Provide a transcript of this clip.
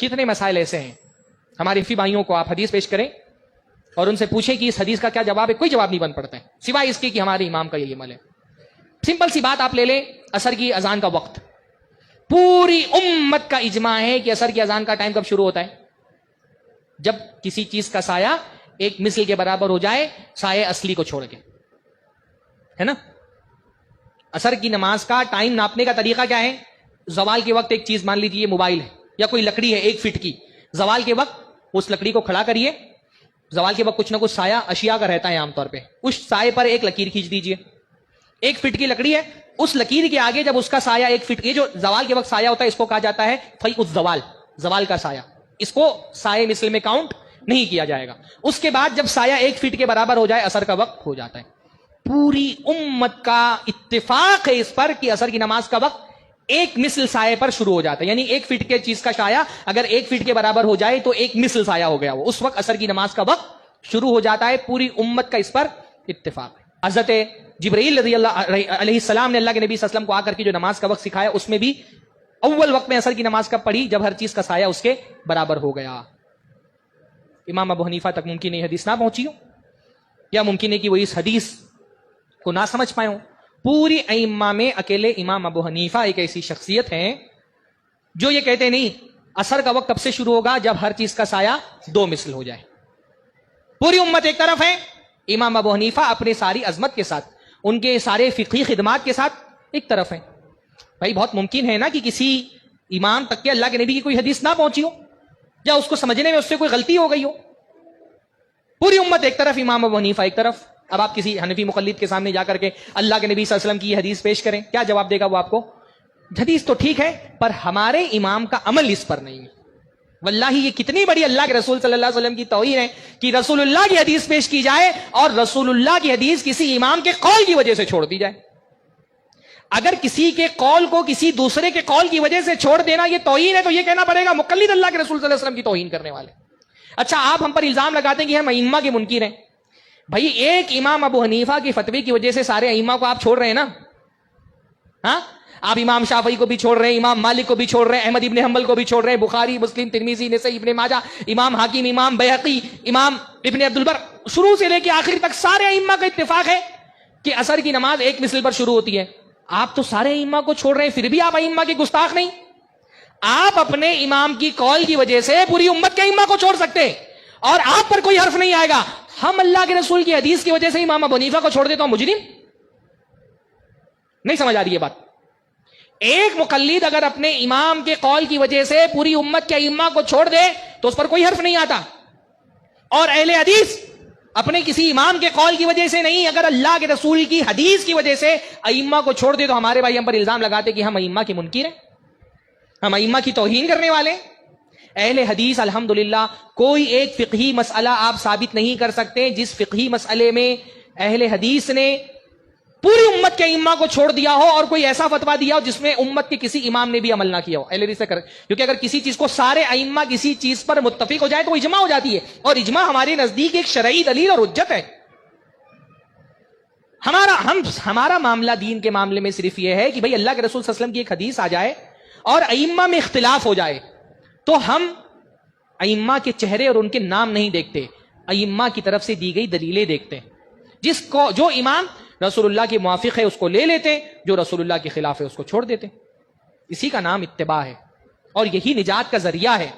کتنے مسائل ایسے ہیں ہمارے فی بھائیوں کو آپ حدیث پیش کریں اور ان سے پوچھیں کہ اس حدیث کا کیا جواب ہے، کوئی جواب نہیں بن پڑتا ہے سوائے اس کے کہ ہمارے امام کا یہ عمل ہے. سمپل سی بات آپ لے لیں، عصر کی اذان کا وقت، پوری امت کا اجماع ہے کہ عصر کی اذان کا ٹائم کب شروع ہوتا ہے؟ جب کسی چیز کا سایہ ایک مثل کے برابر ہو جائے سایہ اصلی کو چھوڑ کے، ہے نا. عصر کی نماز کا ٹائم ناپنے کا طریقہ کیا ہے؟ زوال کے وقت ایک چیز مان لیجیے موبائل ہے یا کوئی لکڑی ہے 1 فٹ کی، زوال کے وقت اس لکڑی کو کھڑا کریے، زوال کے وقت کچھ نہ کچھ سایہ اشیاء کا رہتا ہے عام طور پہ، اس سائے پر ایک لکیر کھینچ دیجیے. 1 فٹ کی لکڑی ہے، اس لکیر کے آگے جب اس کا سایہ 1 فٹ کی، جو زوال کے وقت سایہ ہوتا ہے اس کو کہا جاتا ہے فیء الزوال، زوال کا سایہ، اس کو سایہ مثل میں کاؤنٹ نہیں کیا جائے گا. اس کے بعد جب سایہ 1 فٹ کے برابر ہو جائے عصر کا وقت ہو جاتا ہے. پوری امت کا اتفاق ہے اس پر کہ عصر کی نماز کا وقت ایک مثل سایہ پر شروع ہو جاتا ہے، یعنی 1 فٹ کے چیز کا سایہ اگر 1 فٹ کے برابر ہو جائے تو ایک مثل سایہ ہو گیا، وہ اس وقت عصر کی نماز کا وقت شروع ہو جاتا ہے. پوری امت کا اس پر اتفاق ہے. حضرت جبرائیل رضی اللہ علیہ السلام نے اللہ کے نبی صلی اللہ علیہ وسلم کو آ کر کے جو نماز کا وقت سکھایا اس میں بھی اول وقت میں عصر کی نماز کب پڑھی؟ جب ہر چیز کا سایہ اس کے برابر ہو گیا. امام ابو حنیفہ تک ممکن ہے حدیث نہ پہنچی ہو، یا ممکن ہے کہ وہ اس حدیث کو نہ سمجھ پائے ہوں. پوری ائمہ میں اکیلے امام ابو حنیفہ ایک ایسی شخصیت ہیں جو یہ کہتے نہیں عصر کا وقت کب سے شروع ہوگا؟ جب ہر چیز کا سایہ 2 مثل ہو جائے. پوری امت ایک طرف ہے، امام ابو حنیفہ اپنے ساری عظمت کے ساتھ، ان کے سارے فقہی خدمات کے ساتھ ایک طرف ہیں. بھائی بہت ممکن ہے نا کہ کسی امام تک کے اللہ کے نبی کی کوئی حدیث نہ پہنچی ہو، یا اس کو سمجھنے میں اس سے کوئی غلطی ہو گئی ہو. پوری امت ایک طرف، امام ابو حنیفہ ایک طرف. اب آپ کسی حنفی مقلد کے سامنے جا کر کے اللہ کے نبی صلی اللہ علیہ وسلم کی یہ حدیث پیش کریں، کیا جواب دے گا وہ آپ کو؟ حدیث تو ٹھیک ہے پر ہمارے امام کا عمل اس پر نہیں ہے. واللہ یہ کتنی بڑی اللہ کے رسول صلی اللہ علیہ وسلم کی توہین ہے کہ رسول اللہ کی حدیث پیش کی جائے اور رسول اللہ کی حدیث کسی امام کے قول کی وجہ سے چھوڑ دی جائے. اگر کسی کے قول کو کسی دوسرے کے قول کی وجہ سے چھوڑ دینا یہ توہین ہے تو یہ کہنا پڑے گا مقلد اللہ کے رسول صلی اللہ علیہ وسلم کی توہین کرنے والے. اچھا آپ ہم پر الزام لگاتے ہیں کہ ہم ائمہ کے منکر ہیں. بھائی ایک امام ابو حنیفہ کی فتوی کی وجہ سے سارے ائمہ کو آپ چھوڑ رہے ہیں نا؟ ہاں، آپ امام شافعی کو بھی چھوڑ رہے ہیں، امام مالک کو بھی چھوڑ رہے ہیں، احمد ابن حنبل کو بھی چھوڑ رہے ہیں، بخاری، مسلم، ترمذی، نسائی، ابن ماجہ، امام حاکم، امام بیہقی، امام ابن عبد البر، شروع سے لے کے آخر تک سارے ائمہ کا اتفاق ہے کہ عصر کی نماز ایک مثل پر شروع ہوتی ہے. آپ تو سارے ائمہ کو چھوڑ رہے ہیں، پھر بھی آپ ائمہ کے گستاخ نہیں. آپ اپنے امام کی قول کی وجہ سے پوری امت کے ائمہ کو چھوڑ سکتے ہیں اور آپ پر کوئی حرف نہیں آئے گا. ہم اللہ کے رسول کی حدیث کی وجہ سے امام ابو حنیفہ کو چھوڑ دیتا ہوں مجرم؟ نہیں سمجھ آ رہی یہ بات؟ ایک مقلد اگر اپنے امام کے قول کی وجہ سے پوری امت کے ائمہ کو چھوڑ دے تو اس پر کوئی حرف نہیں آتا، اور اہل حدیث اپنے کسی امام کے قول کی وجہ سے نہیں، اگر اللہ کے رسول کی حدیث کی وجہ سے ائمہ کو چھوڑ دے تو ہمارے بھائی ہم پر الزام لگاتے کہ ہم ائمہ کے منکر ہیں، ہم ائمہ کی توہین کرنے والے. اہل حدیث الحمدللہ کوئی ایک فقہی مسئلہ آپ ثابت نہیں کر سکتے جس فقہی مسئلے میں اہل حدیث نے پوری امت کے ائمہ کو چھوڑ دیا ہو اور کوئی ایسا فتویٰ دیا ہو جس میں امت کے کسی امام نے بھی عمل نہ کیا ہو. اہل حدیث سے کیونکہ اگر کسی چیز کو سارے ائمہ کسی چیز پر متفق ہو جائے تو وہ اجماع ہو جاتی ہے، اور اجماع ہمارے نزدیک ایک شرعی دلیل اور حجت ہے. ہمارا معاملہ دین کے معاملے میں صرف یہ ہے کہ بھئی اللہ کے رسول صلی اللہ علیہ وسلم کی ایک حدیث آ جائے اور ائمہ میں اختلاف ہو جائے تو ہم ائمہ کے چہرے اور ان کے نام نہیں دیکھتے، ائمہ کی طرف سے دی گئی دلیلیں دیکھتے ہیں. جس کو جو امام رسول اللہ کے موافق ہے اس کو لے لیتے، جو رسول اللہ کے خلاف ہے اس کو چھوڑ دیتے. اسی کا نام اتباع ہے اور یہی نجات کا ذریعہ ہے.